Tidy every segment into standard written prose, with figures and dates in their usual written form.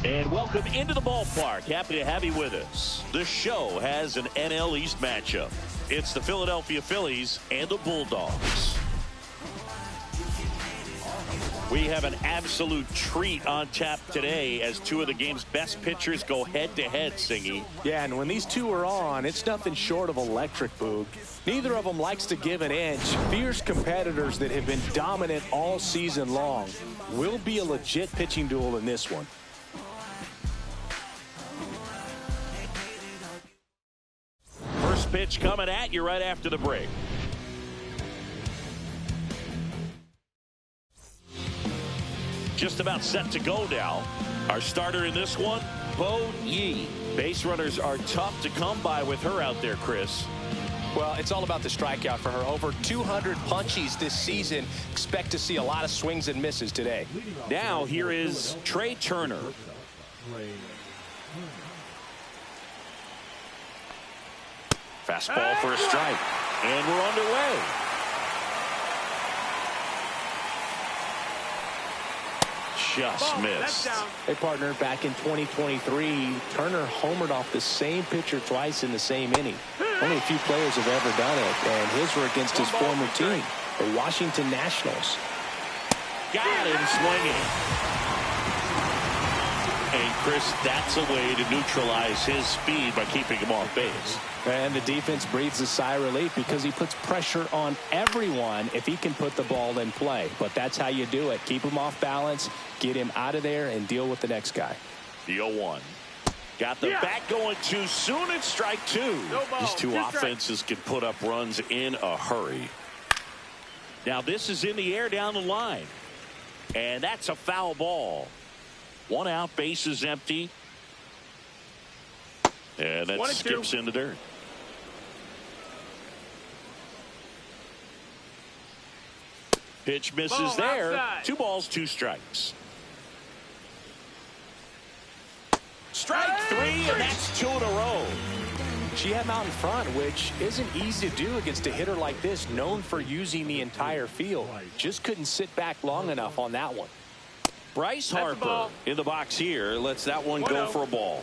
And welcome into the ballpark. Happy to have you with us. The show has an NL East matchup. It's the Philadelphia Phillies and the Bulldogs. We have an absolute treat on tap today as two of the game's best pitchers go head-to-head, Singy. Yeah, and when these two are on, it's nothing short of electric, Boog. Neither of them likes to give an inch. Fierce competitors that have been dominant all season long. Will be a legit pitching duel in this one. First pitch coming at you right after the break. Just about set to go now. Our starter in this one, Bo Yi. Base runners are tough to come by with her out there, Chris. Well, it's all about the strikeout for her. Over 200 punchies this season. Expect to see a lot of swings and misses today. Now here is Trey Turner. Fastball for a strike. And we're underway. Just missed. Hey, partner, back in 2023, Turner homered off the same pitcher twice in the same inning. Only a few players have ever done it, and his were against his former team, the Washington Nationals. Got him swinging. And Chris, that's a way to neutralize his speed by keeping him off base. And the defense breathes a sigh of relief because he puts pressure on everyone if he can put the ball in play. But that's how you do it. Keep him off balance, get him out of there, and deal with the next guy. The 0-1. Got the bat going too soon, and strike two. These two offenses can put up runs in a hurry. Now this is in the air down the line. And that's a foul ball. One out, base is empty. And that skips in the dirt. Pitch misses there. Outside. 2 balls, 2 strikes. Strike 3, and that's 2 in a row. She had him out in front, which isn't easy to do against a hitter like this, known for using the entire field. Just couldn't sit back long enough on that one. Bryce Harper in the box here. Lets that one go for a ball.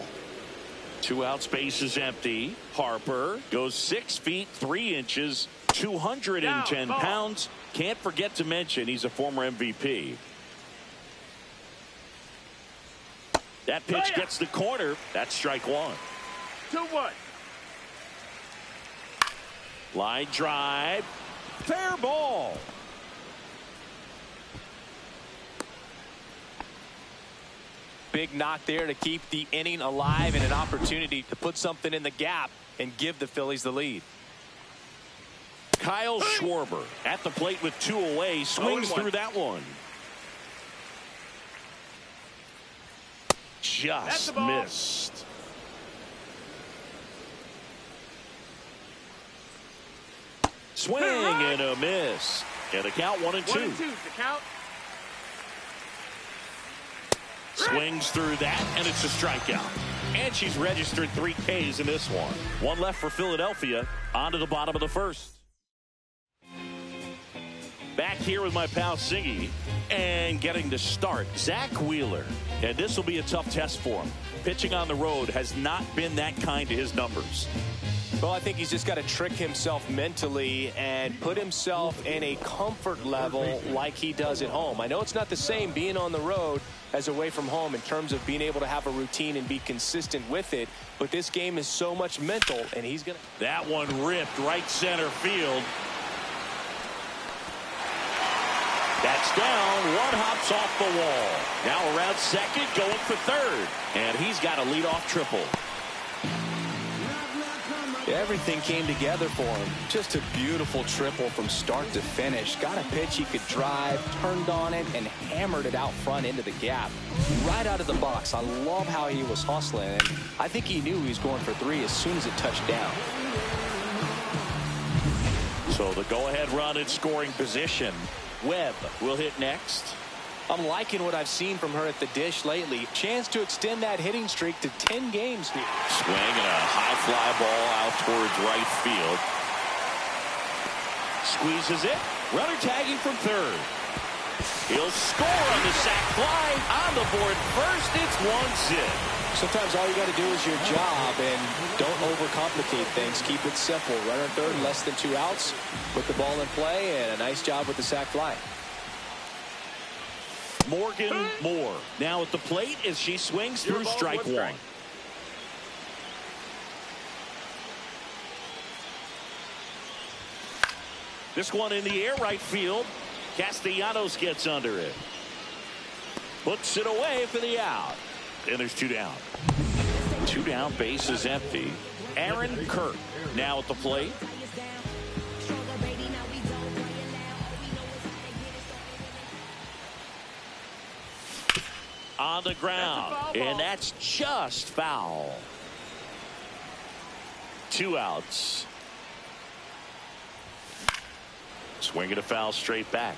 2 outs, base is empty. Harper goes 6 feet 3 inches, 210 pounds. Can't forget to mention he's a former MVP. That pitch gets the corner. That's strike 1. 2-1. Line drive. Fair ball. Big knock there to keep the inning alive and an opportunity to put something in the gap and give the Phillies the lead. Kyle Schwarber at the plate with 2 away. Swings through that one. Just missed. Swing and a miss. And a count 1-2. 1-2 the count. Swings through that, and it's a strikeout. And she's registered 3 Ks in this one. 1 left for Philadelphia. On to the bottom of the first. Back here with my pal Singy. And getting to start, Zach Wheeler. And this will be a tough test for him. Pitching on the road has not been that kind to his numbers. Well, I think he's just got to trick himself mentally and put himself in a comfort level like he does at home. I know it's not the same being on the road as away from home in terms of being able to have a routine and be consistent with it. But this game is so much mental, and he's going to... That one ripped right center field. That's down. 1 hops off the wall. Now around second, going for third. And he's got a leadoff triple. Everything came together for him. Just a beautiful triple from start to finish. Got a pitch he could drive, turned on it, and hammered it out front into the gap. Right out of the box. I love how he was hustling. And I think he knew he was going for 3 as soon as it touched down. So the go-ahead run in scoring position. Webb will hit next. I'm liking what I've seen from her at the dish lately. Chance to extend that hitting streak to 10 games here. Swing and a high fly ball out towards right field. Squeezes it. Runner tagging from third. He'll score on the sac fly. On the board first, it's 1-0. Sometimes all you got to do is your job, and don't overcomplicate things. Keep it simple. Runner third, less than 2 outs. Put the ball in play, and a nice job with the sac fly. Morgan Moore now at the plate as she swings through strike one. This one in the air, right field. Castellanos gets under it. Puts it away for the out. And there's 2 down. 2 down, base is empty. Aaron Kirk now at the plate. On the ground, and that's just foul. 2 outs. Swinging a foul straight back.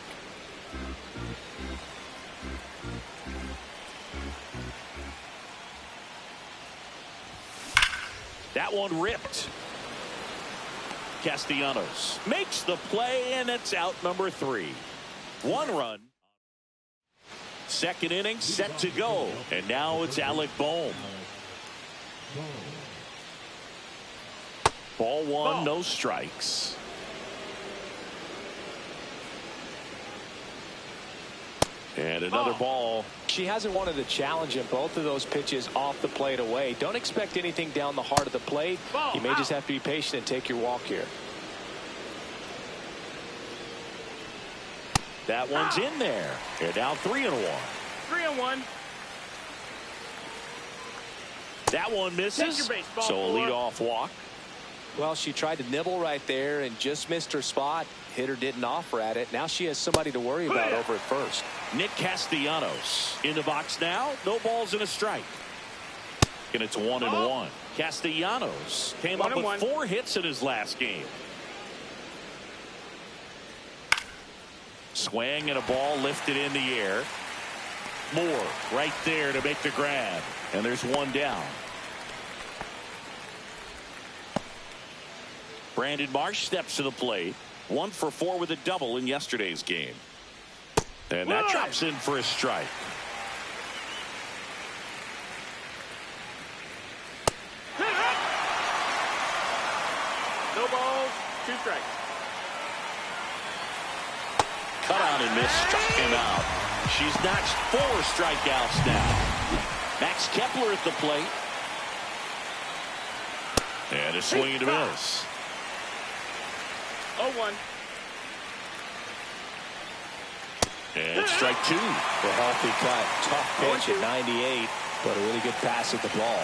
That one ripped. Castellanos makes the play, and it's out number 3. 1 run. Second inning set to go, and now it's Alec Bohm. Ball 1, no strikes. And another ball. She hasn't wanted to challenge him. Both of those pitches off the plate away. Don't expect anything down the heart of the plate. You may just have to be patient and take your walk here. That one's in there. They're now 3-1. 3-1. That one misses. So a leadoff walk. Well, she tried to nibble right there and just missed her spot. Hitter didn't offer at it. Now she has somebody to worry about over at first. Nick Castellanos in the box now. No balls and a strike. And it's 1-1. Castellanos came up with 4 hits in his last game. Swing and a ball lifted in the air. Moore right there to make the grab. And there's 1 down. Brandon Marsh steps to the plate. 1 for 4 with a double in yesterday's game. And that drops in for a strike. No balls, 2 strikes. Cut out and miss, struck him out. She's notched 4 strikeouts now. Max Kepler at the plate. And a swing and a miss. 0-1. And it's strike 2. The healthy cut. Tough pitch at 98, but a really good pass at the ball.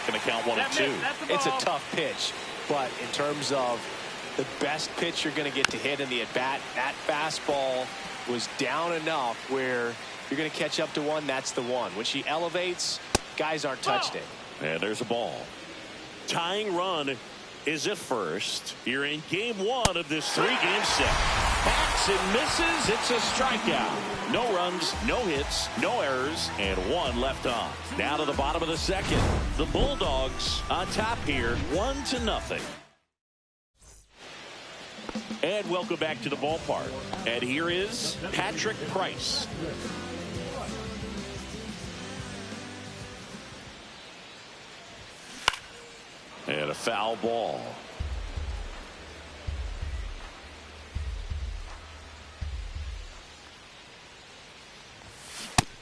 Going to count 1-2. It's a tough pitch, but in terms of the best pitch you're going to get to hit in the at-bat, that fastball was down enough where you're going to catch up to one. That's the one. When she elevates, guys aren't touching it. And there's a ball. Tying run is at first. You're in game 1 of this 3-game set. Bats and misses. It's a strikeout. No runs, no hits, no errors, and 1 left on. Now to the bottom of the second. The Bulldogs on top here, 1-0. And welcome back to the ballpark. And here is Patrick Price. And a foul ball.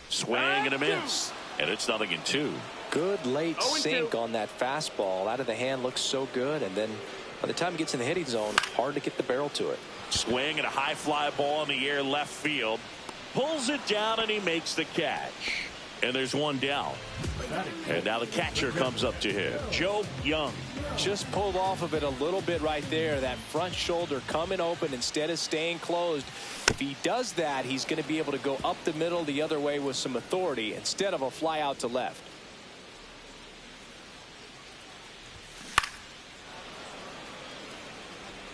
Swing and a miss. And it's 0-2. Good late sink on that fastball. Out of the hand, looks so good. And then by the time it gets in the hitting zone, hard to get the barrel to it. Swing and a high fly ball in the air left field. Pulls it down and he makes the catch. And there's 1 down. And now the catcher comes up to him. Joe Young. Just pulled off of it a little bit right there. That front shoulder coming open instead of staying closed. If he does that, he's going to be able to go up the middle the other way with some authority instead of a fly out to left.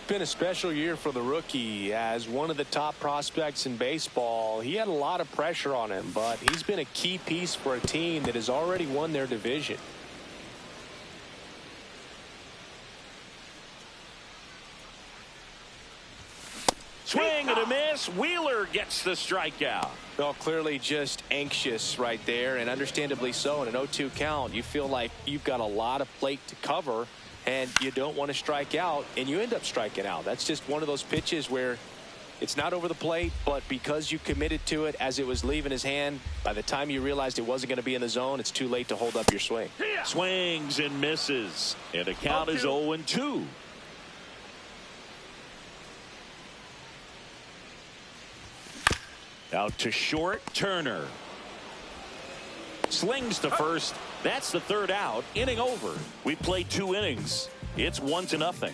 Been a special year for the rookie as one of the top prospects in baseball. He had a lot of pressure on him, but he's been a key piece for a team that has already won their division. Swing and a miss. Wheeler gets the strikeout. Well, clearly just anxious right there, and understandably so. In an 0-2 count, you feel like you've got a lot of plate to cover, and you don't want to strike out, and you end up striking out. That's just one of those pitches where it's not over the plate, but because you committed to it as it was leaving his hand, by the time you realized it wasn't going to be in the zone, it's too late to hold up your swing. Swings and misses, and the count is 0-2. Out to short, Turner. Slings to first. That's the third out. Inning over. We played 2 innings. It's 1-0.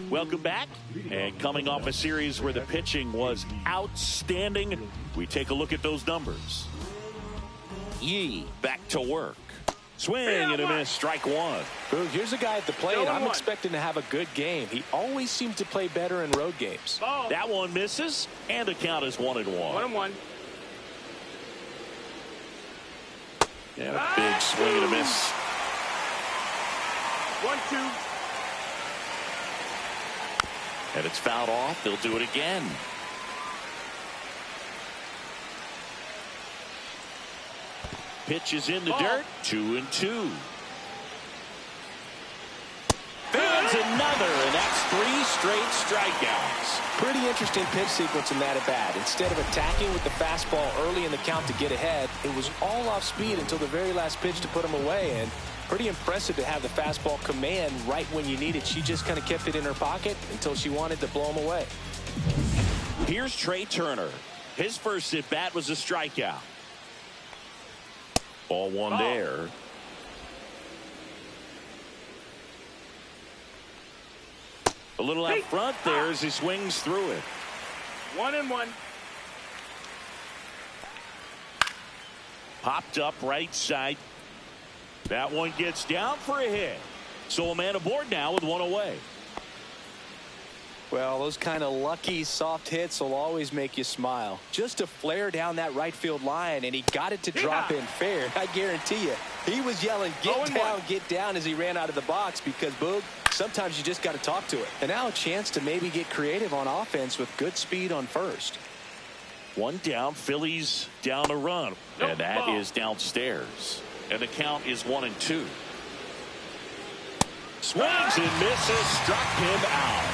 Welcome back. And coming off a series where the pitching was outstanding, we take a look at those numbers. Yee back to work. Swing and a miss, strike one. Boog, here's a guy at the plate. I'm expecting to have a good game. He always seems to play better in road games. That one misses, and the count is 1-1. 1-1. And a big swing and a miss. 1-2. And it's fouled off. They'll do it again. Pitch is in the dirt. 2-2. There's another, and that's 3 straight strikeouts. Pretty interesting pitch sequence in that at bat. Instead of attacking with the fastball early in the count to get ahead, it was all off speed until the very last pitch to put him away. And pretty impressive to have the fastball command right when you need it. She just kind of kept it in her pocket until she wanted to blow him away. Here's Trey Turner. His first at bat was a strikeout. Ball one there. A little out front there as he swings through it. 1-1. Popped up right side. That one gets down for a hit. So a man aboard now with one away. Well, those kind of lucky soft hits will always make you smile. Just a flare down that right field line, and he got it to drop in fair. I guarantee you, he was yelling, get down as he ran out of the box because, Boog, sometimes you just got to talk to it. And now a chance to maybe get creative on offense with good speed on first. One down, Phillies down a run. And that is downstairs. And the count is 1-2. Swings and misses, struck him out.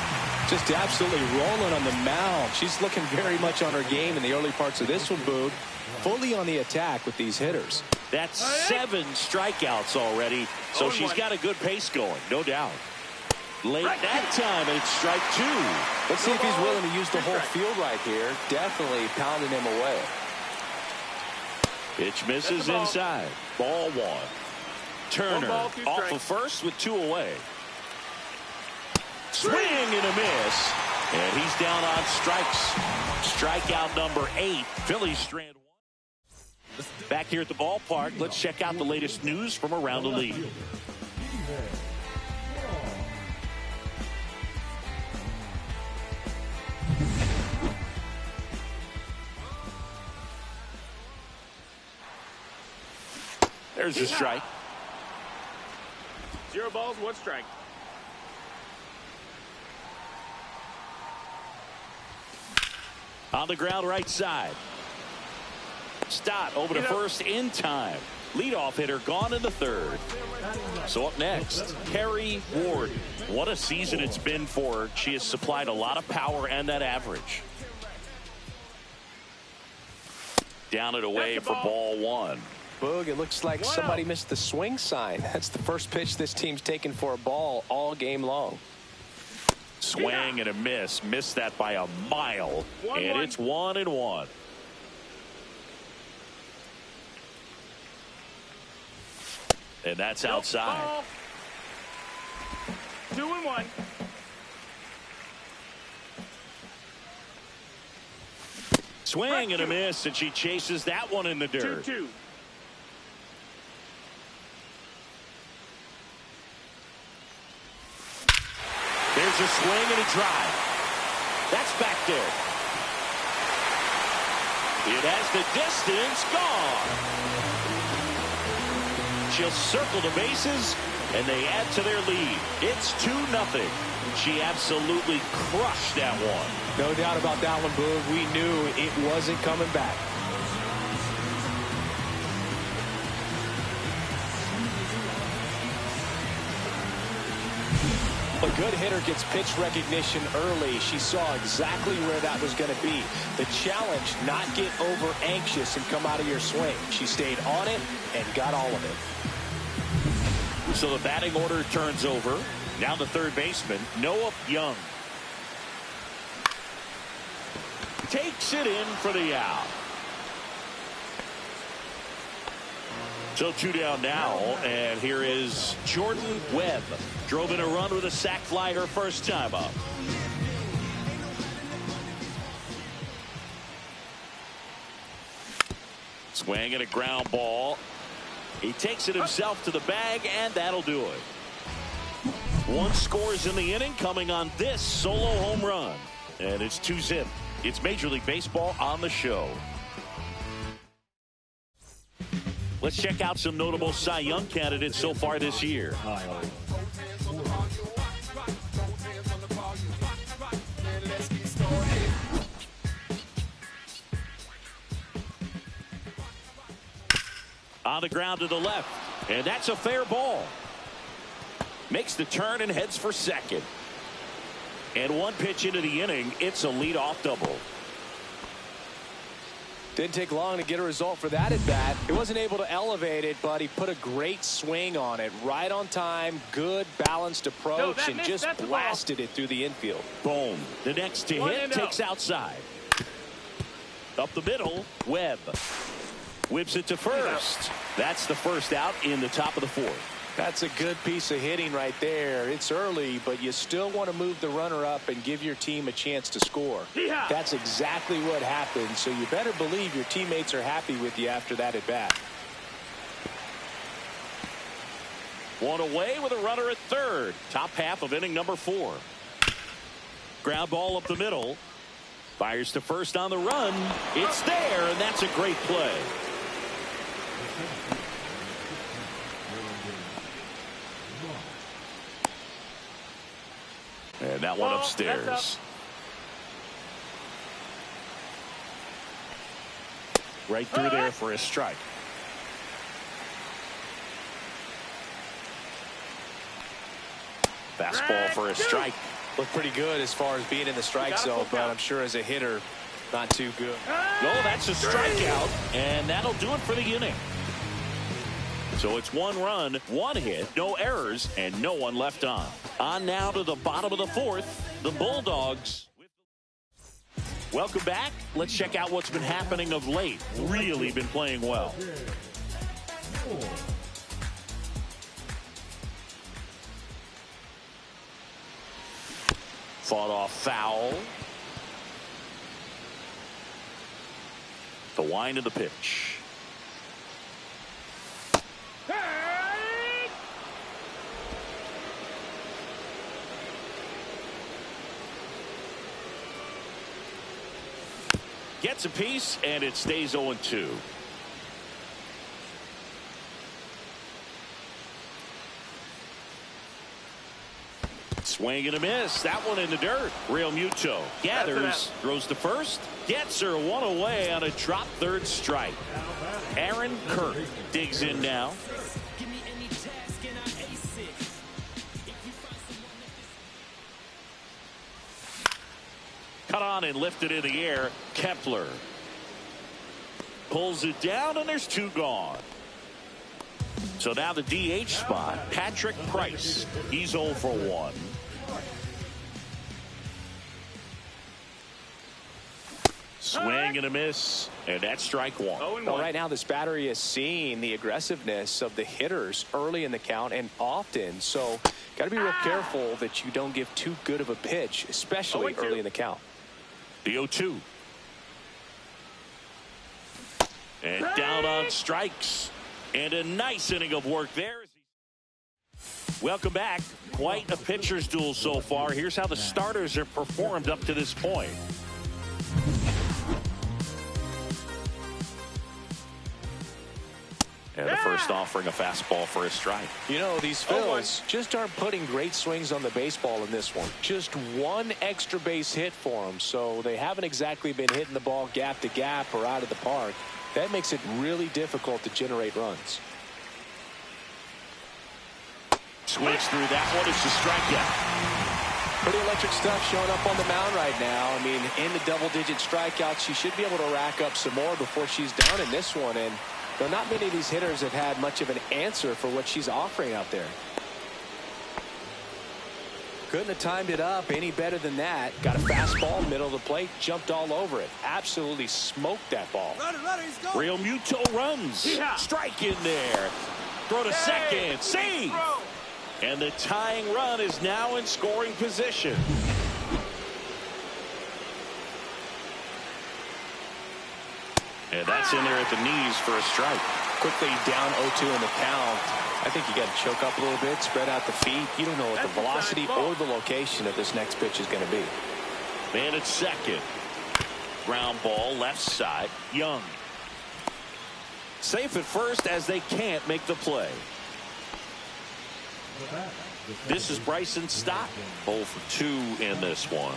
Just absolutely rolling on the mound. She's looking very much on her game in the early parts of this one, Boog. Fully on the attack with these hitters. That's 7 strikeouts already, so she's got a good pace going, no doubt. Late that time, and it's strike 2. Let's see if he's willing to use the whole field right here. Definitely pounding him away. Pitch misses inside. Ball 1. Turner off of first with 2 away. Swing and a miss. And he's down on strikes. Strikeout number 8. Phillies strand 1. Back here at the ballpark, let's check out the latest news from around the league. There's a strike. 0 balls, 1 strike. On the ground right side. Stott over to first in time. Leadoff hitter gone in the 3rd. So up next, Carrie Ward. What a season it's been for her. She has supplied a lot of power and that average. Down and away for ball 1. Boog, it looks like somebody missed the swing sign. That's the first pitch this team's taken for a ball all game long. Swing and a miss. Missed that by a mile. And it's 1-1. And that's outside. 2-1. Swing and a miss, and she chases that one in the dirt. 2-2. There's a swing and a drive. That's back there. It has the distance, gone. She'll circle the bases, and they add to their lead. It's 2-0. She absolutely crushed that one. No doubt about that one, Boog. We knew it wasn't coming back. A good hitter gets pitch recognition early. She saw exactly where that was going to be. The challenge, not get over anxious and come out of your swing. She stayed on it and got all of it. So the batting order turns over. Now the third baseman, Noah Young. Takes it in for the out. So 2 down now, and here is Jordan Webb. Drove in a run with a sac fly her first time up. Swing and a ground ball. He takes it himself to the bag, and that'll do it. 1 scores in the inning, coming on this solo home run. And it's 2-0. It's Major League Baseball on the show. Let's check out some notable Cy Young candidates so far this year. On the ground to the left, and that's a fair ball. Makes the turn and heads for second. And 1 pitch into the inning, it's a leadoff double. Didn't take long to get a result for that at bat. He wasn't able to elevate it, but he put a great swing on it. Right on time, good balanced approach, and just blasted it through the infield. Boom. The next to hit takes outside. Up the middle, Webb. Whips it to first. That's the first out in the top of the 4th. That's a good piece of hitting right there. It's early, but you still want to move the runner up and give your team a chance to score. That's exactly what happened, so you better believe your teammates are happy with you after that at bat. 1 away with a runner at third. Top half of inning number 4. Ground ball up the middle. Fires to first on the run. It's there, and that's a great play. And that one upstairs. Right through there for a strike. Fastball for a strike. Looked pretty good as far as being in the strike zone, but I'm sure as a hitter, not too good. No, that's a strikeout, and that'll do it for the inning. So it's 1 run, 1 hit, no errors, and no one left on. On now to the bottom of the 4th, the Bulldogs. Welcome back. Let's check out what's been happening of late. Really been playing well. Fought off foul. The wind of the pitch. Gets a piece, and it stays 0-2. Swing and a miss. That one in the dirt. Real Muto gathers, throws to first, gets her 1 away on a drop third strike. Aaron Kirk digs in now. Cut on and lifted in the air. Kepler pulls it down, and there's 2 gone. So now the DH spot, Patrick Price. He's 0 for 1. Swing and a miss, and that's strike 1. Well, right now this battery is seeing the aggressiveness of the hitters early in the count and often, so got to be real careful that you don't give too good of a pitch, especially early in the count. The 0-2. And down on strikes. And a nice inning of work there. Welcome back. Quite a pitcher's duel so far. Here's how the starters have performed up to this point. And the first offering, a fastball for a strike. You know, these Phillies just aren't putting great swings on the baseball in this one. Just one extra base hit for them, so they haven't exactly been hitting the ball gap to gap or out of the park. That makes it really difficult to generate runs. Swings through that one. It's a strikeout. Pretty electric stuff showing up on the mound right now. I mean, in the double-digit strikeouts, she should be able to rack up some more before she's down in this one. And though not many of these hitters have had much of an answer for what she's offering out there. Couldn't have timed it up any better than that. Got a fastball, middle of the plate, jumped all over it. Absolutely smoked that ball. Real Muto runs. Yeah. Strike in there. Throw to second. Save. And the tying run is now in scoring position. And that's in there at the knees for a strike. Quickly down 0-2 in the count. I think you got to choke up a little bit, spread out the feet. You don't know what the velocity or the location of this next pitch is going to be. Man at second. Ground ball left side. Young. Safe at first as they can't make the play. This is Bryson Stott. 0 for 2 in this one.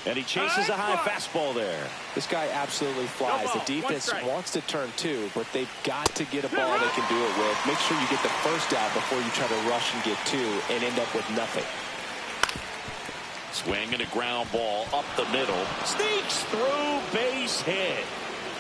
And he chases a high fastball there. This guy absolutely flies. The defense wants to turn two, but they've got to get a ball they can do it with. Make sure you get the first out before you try to rush and get two and end up with nothing. Swing and a ground ball up the middle. Sneaks through, base hit.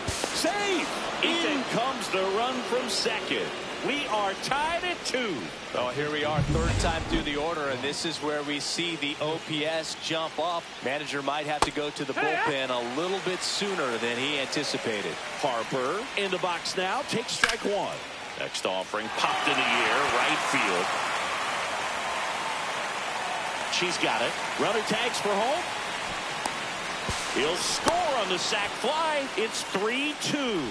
Save. In comes the run from second. We are tied at 2. Oh, here we are, third time through the order, and this is where we see the OPS jump up. Manager might have to go to the bullpen a little bit sooner than he anticipated. Harper in the box now. Takes strike one. Next offering popped in the air, right field. She's got it. Runner tags for home. He'll score on the sac fly. It's 3-2.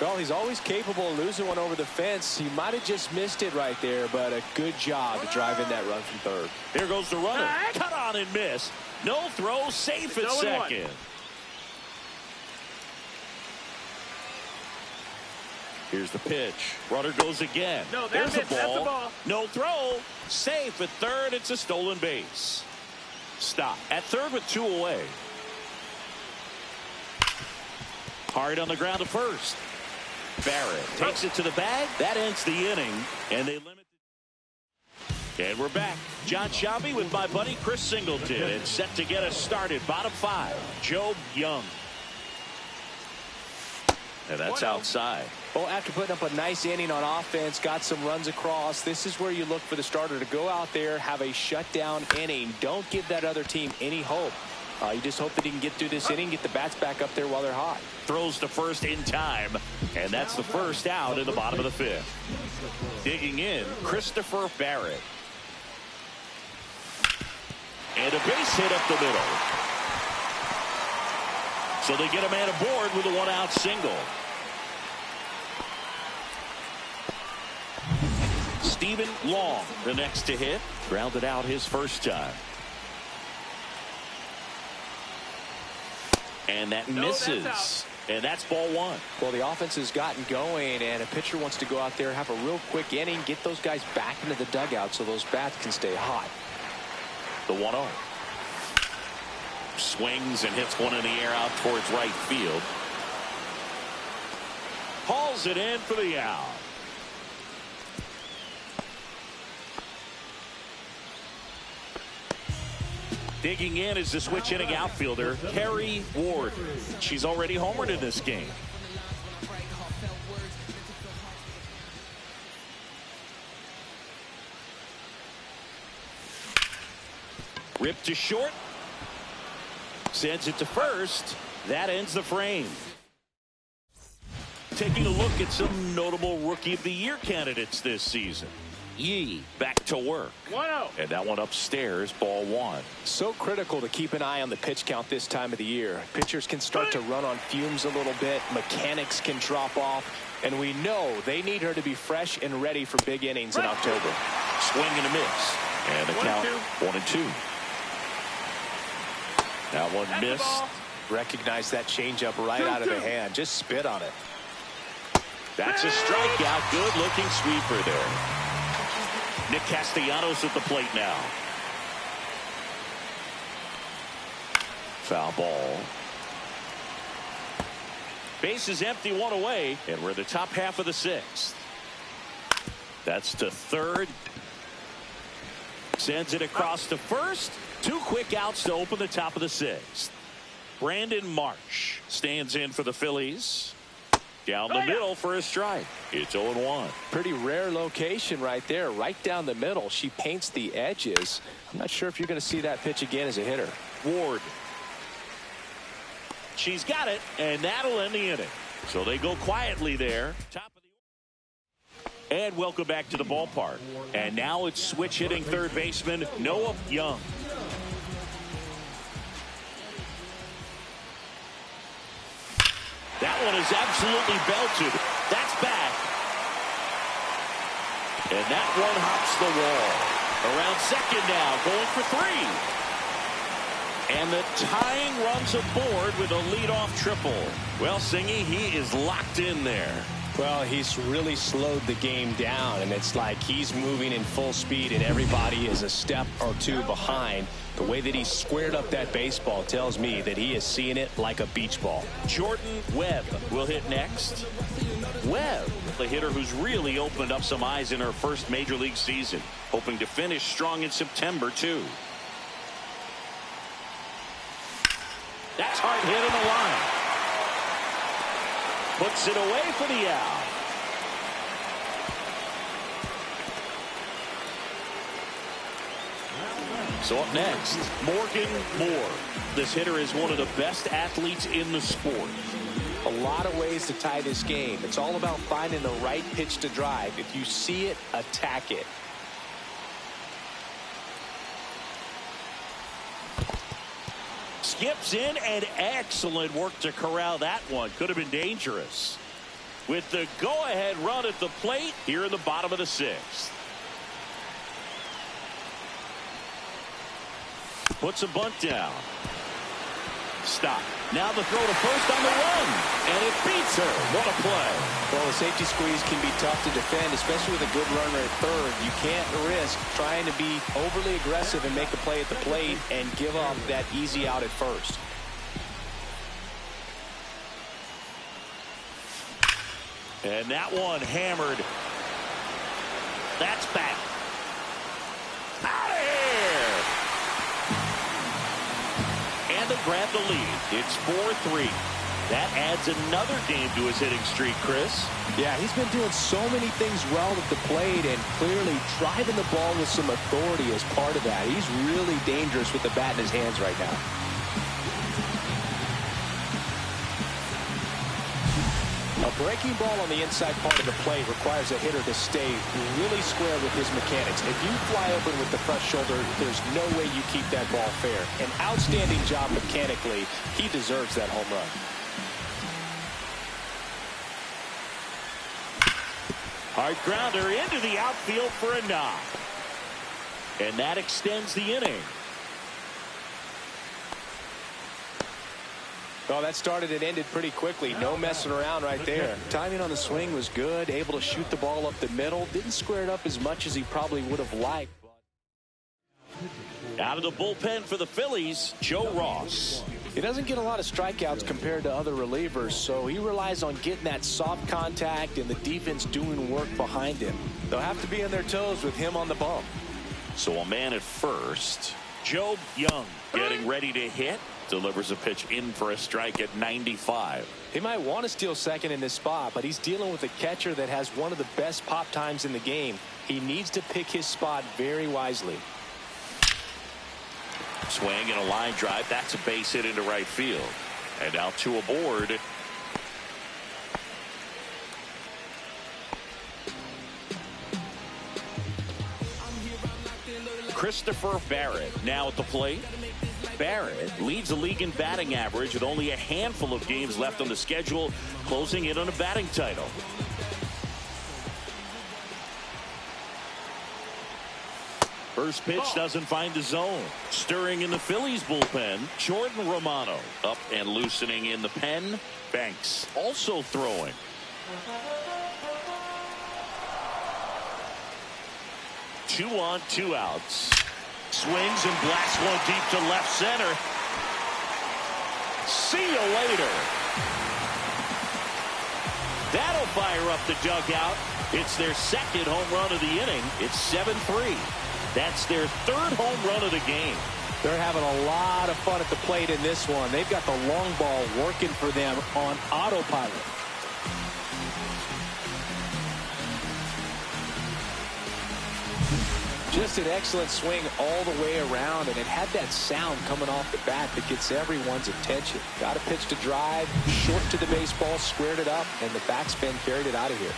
Well, he's always capable of losing one over the fence. He might have just missed it right there, but a good job to drive in that run from third. Here goes the runner. Cut on and miss. No throw, safe at second. Here's the pitch. Runner goes again. No, there's the ball. No throw. Safe at third. It's a stolen base. Stop at third with 2 away. Hard on the ground to first. Barrett takes it to the bag. That ends the inning, and they limit. And we're back. John Shelby with my buddy Chris Singleton, and set to get us started. Bottom 5, Joe Young. And that's outside. Well, after putting up a nice inning on offense, got some runs across, this is where you look for the starter to go out there, have a shutdown inning. Don't give that other team any hope. You just hope that he can get through this inning, get the bats back up there while they're hot. Throws to first in time, and that's the first out in the bottom of the 5th. Digging in, Christopher Barrett. And a base hit up the middle. So they get a man aboard with a 1-out single. Stephen Long, the next to hit. Grounded out his first time. And that misses. And that's ball 1. Well, the offense has gotten going, and a pitcher wants to go out there, have a real quick inning, get those guys back into the dugout so those bats can stay hot. The 1-0. Swings and hits one in the air out towards right field. Hauls it in for the out. Digging in is the switch inning outfielder, Carrie Ward. She's already homered in this game. Ripped to short. Sends it to first. That ends the frame. Taking a look at some notable Rookie of the Year candidates this season. Yee back to work. 1-0. And that one upstairs, ball 1. So critical to keep an eye on the pitch count this time of the year. Pitchers can start to run on fumes a little bit. Mechanics can drop off. And we know they need her to be fresh and ready for big innings in October. Swing and a miss. And the count 1-2. That one missed. Recognize that changeup right out of the hand. Just spit on it. That's a strikeout. Good-looking sweeper there. Nick Castellanos at the plate now. Foul ball. Base is empty, one away, and we're in the top half of the sixth. That's to third. Sends it across to first. 2 quick outs to open the top of the sixth. Brandon Marsh stands in for the Phillies. Down the middle for a strike. It's 0-1. Pretty rare location right there, right down the middle. She paints the edges. I'm not sure if you're going to see that pitch again as a hitter. Ward. She's got it, and that'll end the inning. So they go quietly there. Top of the And welcome back to the ballpark. And now it's switch hitting third baseman Noah Young. That one is absolutely belted. That's back. And that one hops the wall. Around second now, going for 3. And the tying runs aboard with a leadoff triple. Well, Singy, he is locked in there. Well, he's really slowed the game down, and it's like he's moving in full speed, and everybody is a step or 2 behind. The way that he squared up that baseball tells me that he is seeing it like a beach ball. Jordan Webb will hit next. Webb, the hitter who's really opened up some eyes in her first major league season, hoping to finish strong in September, too. That's hard hit on the line. Puts it away for the out. So up next, Morgan Moore. This hitter is one of the best athletes in the sport. A lot of ways to tie this game. It's all about finding the right pitch to drive. If you see it, attack it. Skips in, and excellent work to corral that one. Could have been dangerous. With the go-ahead run at the plate here in the bottom of the sixth. Puts a bunt down. Stop. Now the throw to first on the run. And it beats her. What a play. Well, the safety squeeze can be tough to defend, especially with a good runner at third. You can't risk trying to be overly aggressive and make a play at the plate and give up that easy out at first. And that one hammered. That's back. Out of here. And they grab the lead. It's 4-3. That adds another game to his hitting streak, Chris. Yeah, he's been doing so many things well at the plate and clearly driving the ball with some authority as part of that. He's really dangerous with the bat in his hands right now. A breaking ball on the inside part of the plate requires a hitter to stay really square with his mechanics. If you fly open with the front shoulder, there's no way you keep that ball fair. An outstanding job mechanically. He deserves that home run. Hard grounder into the outfield for a knock. And that extends the inning. Well, that started and ended pretty quickly. No messing around right there. Timing on the swing was good. Able to shoot the ball up the middle. Didn't square it up as much as he probably would have liked. Out of the bullpen for the Phillies, Joe Ross. He doesn't get a lot of strikeouts compared to other relievers, so he relies on getting that soft contact and the defense doing work behind him. They'll have to be on their toes with him on the bump. So a man at first. Joe Young getting ready to hit. Delivers a pitch in for a strike at 95. He might want to steal second in this spot, but he's dealing with a catcher that has one of the best pop times in the game. He needs to pick his spot very wisely. Swing and a line drive. That's a base hit into right field. And now 2 aboard. Christopher Barrett now at the plate. Barrett leads the league in batting average with only a handful of games left on the schedule, closing in on a batting title. First pitch doesn't find the zone. Stirring in the Phillies bullpen, Jordan Romano up and loosening in the pen. Banks also throwing. 2 on, 2 outs. Swings and blasts one deep to left center. See you later. That'll fire up the dugout. It's their second home run of the inning. It's 7-3. That's their third home run of the game. They're having a lot of fun at the plate in this one. They've got the long ball working for them on autopilot. Just an excellent swing all the way around, and it had that sound coming off the bat that gets everyone's attention. Got a pitch to drive, short to the baseball, squared it up, and the backspin carried it out of here.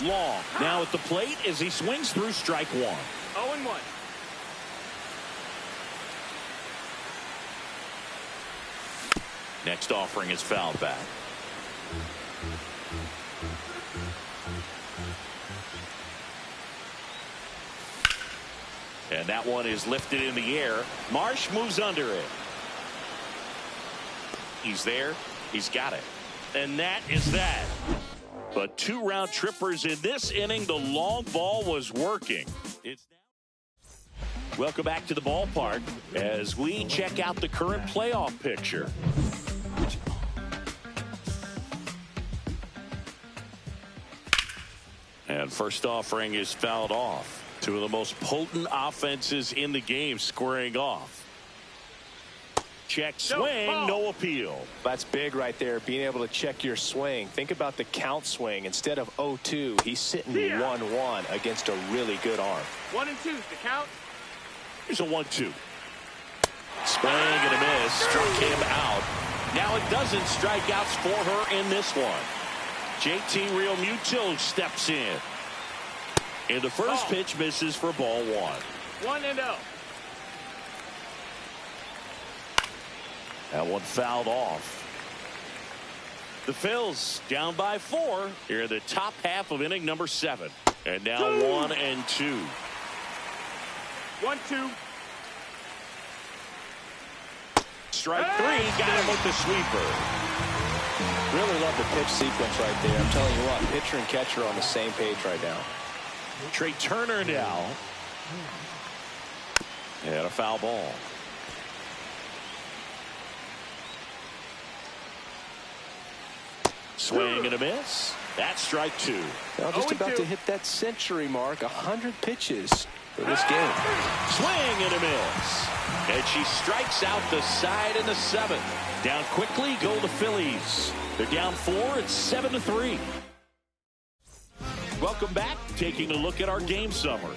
Long now at the plate as he swings through strike 1. 0-1. Next offering is fouled back. And that one is lifted in the air. Marsh moves under it. He's there. He's got it. And that is that. But 2 round trippers in this inning. The long ball was working. Welcome back to the ballpark as we check out the current playoff picture. And first offering is fouled off. 2 of the most potent offenses in the game squaring off. Check swing, no appeal. That's big right there, being able to check your swing. Think about the count swing. Instead of 0-2, he's sitting 1-1 against a really good arm. 1 and 2 is the count. Here's a 1-2. Swing and a miss. Struck him out. Now it doesn't strikeouts for her in this one. JT Realmuto steps in. And the first pitch misses for ball 1. 1-0. That one fouled off. The Phillies down by 4 here in the top half of inning number 7. And now 1 and 2. 1-2. Strike 3. Got him with the sweeper. Really love the pitch sequence right there. I'm telling you what, pitcher and catcher are on the same page right now. Trey Turner now. And a foul ball. Swing and a miss. That's strike 2. Now just about to hit that century mark. 100 pitches for this game. Swing and a miss. And she strikes out the side in the 7th. Down quickly go the Phillies. They're down 4. It's 7-3. Welcome back. Taking a look at our game summary.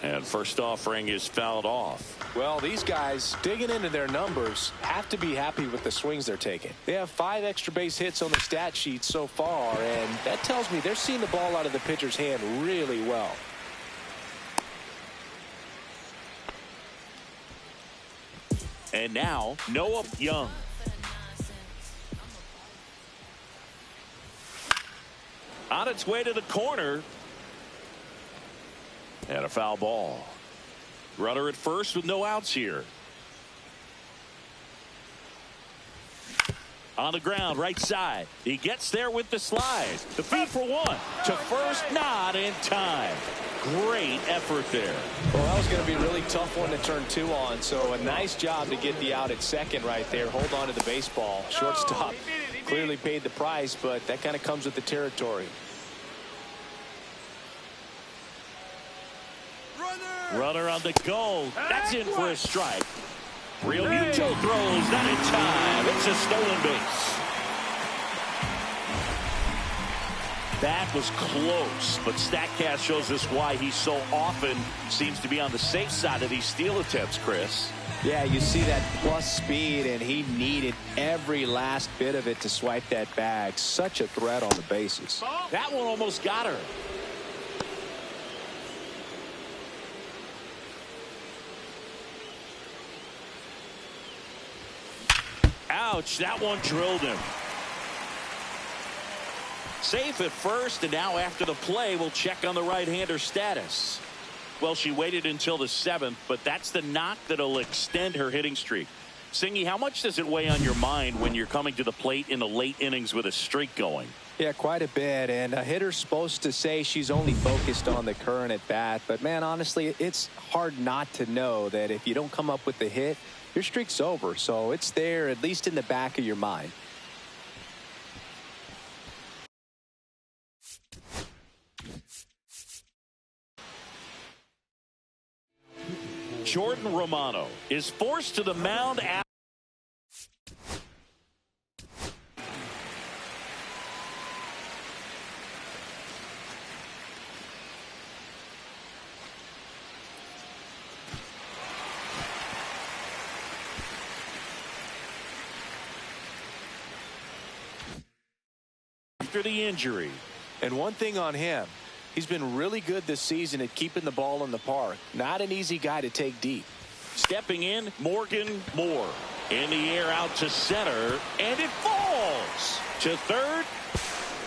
And first offering is fouled off. Well, these guys digging into their numbers have to be happy with the swings they're taking. They have 5 extra base hits on the stat sheet so far, and that tells me they're seeing the ball out of the pitcher's hand really well. And now Noah Young. On its way to the corner. And a foul ball. Runner at first with no outs here. On the ground, right side. He gets there with the slide. The feed for 1. To first, not in time. Great effort there. Well, that was going to be a really tough one to turn 2 on. So a nice job to get the out at second right there. Hold on to the baseball. Shortstop clearly paid the price, but that kind of comes with the territory. Runner on the go. That's in for a strike. Realmuto throws, not in time. It's a stolen base. That was close, but StatCast shows us why he so often seems to be on the safe side of these steal attempts, Chris. Yeah, you see that plus speed, and he needed every last bit of it to swipe that bag. Such a threat on the bases. That one almost got her. Ouch, that one drilled him. Safe at first, and now after the play, we'll check on the right-hander status. Well, she waited until the 7th, but that's the knock that'll extend her hitting streak. Singy, how much does it weigh on your mind when you're coming to the plate in the late innings with a streak going? Yeah, quite a bit. And a hitter's supposed to say she's only focused on the current at bat. But, man, honestly, it's hard not to know that if you don't come up with the hit, your streak's over. So it's there, at least in the back of your mind. Jordan Romano is forced to the mound after the injury. And one thing on him, he's been really good this season at keeping the ball in the park. Not an easy guy to take deep. Stepping in, Morgan Moore. In the air out to center, and it falls to third.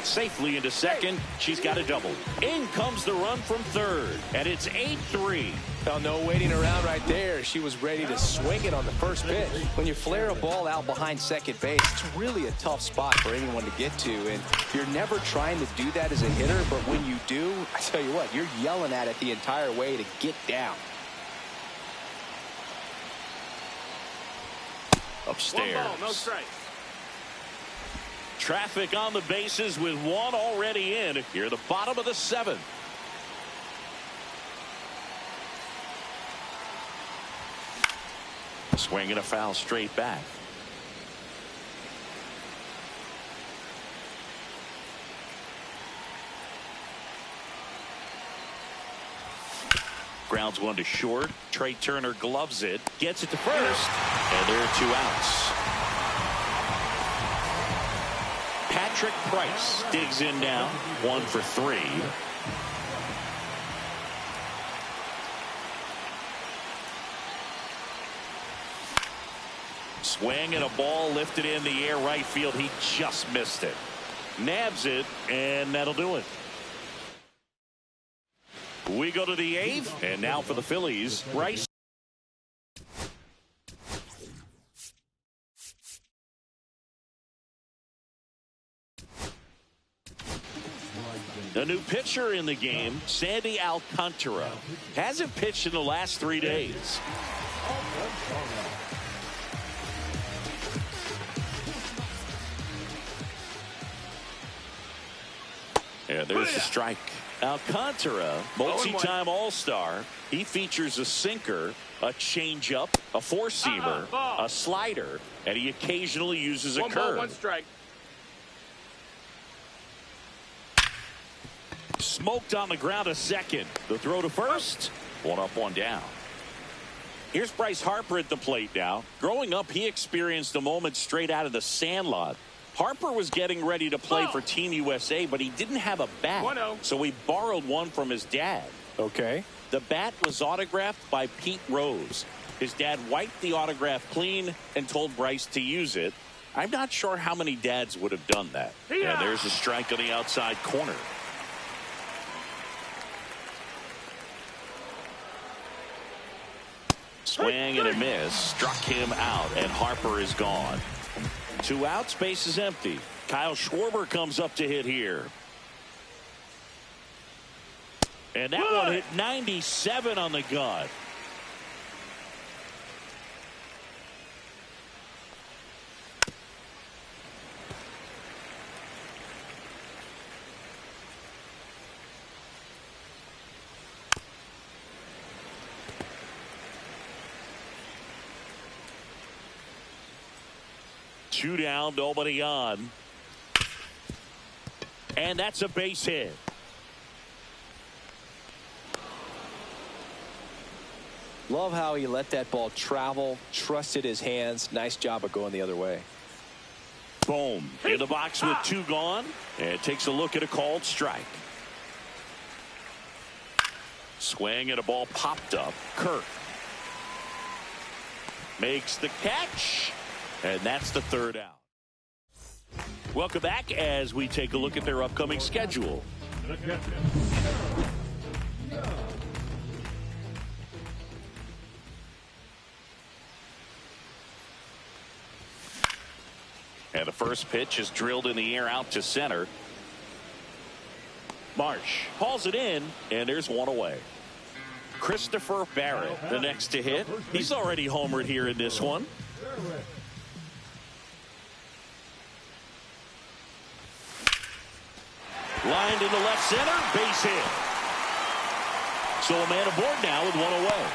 Safely into second. She's got a double. In comes the run from third, and it's 8-3. Well, no waiting around right there. She was ready to swing it on the first pitch. When you flare a ball out behind second base, it's really a tough spot for anyone to get to, and you're never trying to do that as a hitter, but when you do, I tell you what, you're yelling at it the entire way to get down. Upstairs. 1 ball, no strikes. Traffic on the bases with one already in. Here, the bottom of the 7th. Swinging a foul straight back. Grounds one to short. Trey Turner gloves it. Gets it to first. And there are 2 outs. Patrick Price digs in now. 1 for 3. Swing and a ball lifted in the air right field. He just missed it. Nabs it, and that'll do it. We go to the 8th, and now for the Phillies, Bryce. A new pitcher in the game, Sandy Alcantara. Hasn't pitched in the last 3 days. And there's the strike. Alcantara, multi-time All-Star. He features a sinker, a changeup, a four-seamer, a slider, and he occasionally uses a curve. 1 ball, 1 strike. Smoked on the ground a second. The throw to first. 1 up, 1 down. Here's Bryce Harper at the plate now. Growing up, he experienced a moment straight out of the Sandlot. Harper was getting ready to play for Team USA, but he didn't have a bat. 1-0. So he borrowed one from his dad. Okay. The bat was autographed by Pete Rose. His dad wiped the autograph clean and told Bryce to use it. I'm not sure how many dads would have done that. And there's a strike on the outside corner. Swing and a miss. Struck him out, and Harper is gone. 2 outs, base is empty. Kyle Schwarber comes up to hit here. And that one hit 97 on the gun. Two down, nobody on. And that's a base hit. Love how he let that ball travel, trusted his hands. Nice job of going the other way. Boom. In the box with 2 gone. And takes a look at a called strike. Swing and a ball popped up. Kirk makes the catch. And that's the 3rd out. Welcome back as we take a look at their upcoming schedule. And the first pitch is drilled in the air out to center. Marsh hauls it in, and there's one away. Christopher Barrett, the next to hit. He's already homered here in this one. Lined into left center, base hit. So a man aboard now with one away.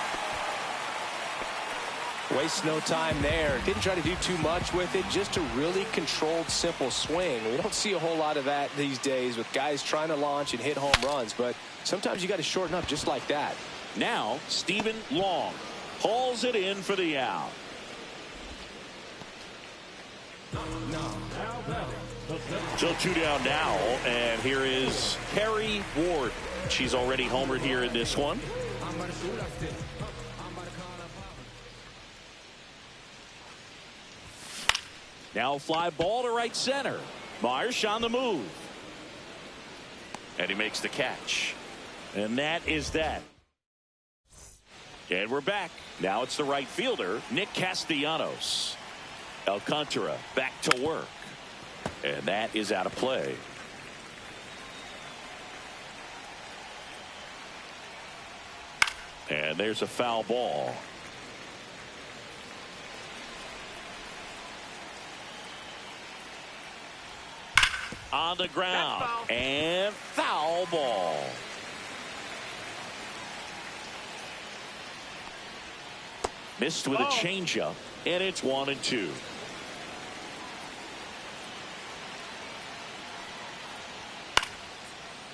Waste no time there. Didn't try to do too much with it. Just a really controlled, simple swing. We don't see a whole lot of that these days with guys trying to launch and hit home runs. But sometimes you got to shorten up just like that. Now, Stephen Long hauls it in for the out. So 2 down now, and here is Perry Ward. She's already homered here in this one. Now fly ball to right center. Marsh on the move. And he makes the catch. And that is that. And we're back. Now it's the right fielder, Nick Castellanos. Alcantara back to work. And that is out of play. And there's a foul ball. On the ground. And foul ball. Missed with a changeup. And it's 1-2.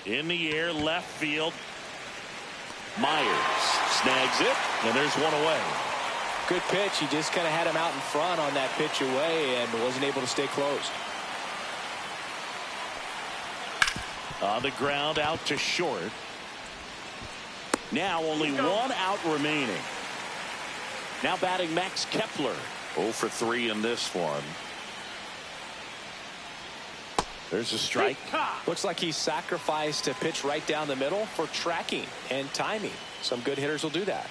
In the air, left field. Myers snags it, and there's one away. Good pitch. He just kind of had him out in front on that pitch away and wasn't able to stay close. On the ground, out to short. Now only one out remaining. Now batting Max Kepler. 0 for 3 in this one. There's a strike. Looks like he sacrificed a pitch right down the middle for tracking and timing. Some good hitters will do that.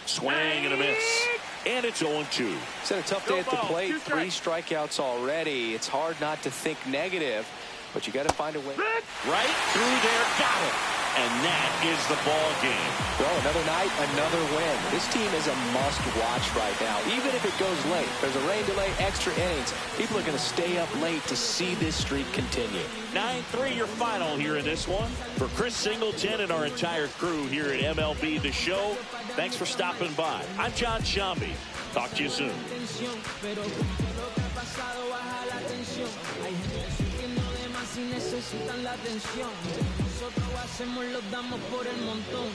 Swing and a miss. And it's 0-2. It's had a tough day at the plate. 3 strikeouts already. It's hard not to think negative, but you got to find a way. Right through there. Got it. And that is the ball game. Well, another night, another win. This team is a must-watch right now. Even if it goes late, there's a rain delay, extra innings. People are going to stay up late to see this streak continue. 9-3 your final here in this one. For Chris Singleton and our entire crew here at MLB The Show, thanks for stopping by. I'm John Shambi. Talk to you soon. Si necesitan la atención, nosotros hacemos, los damos por el montón.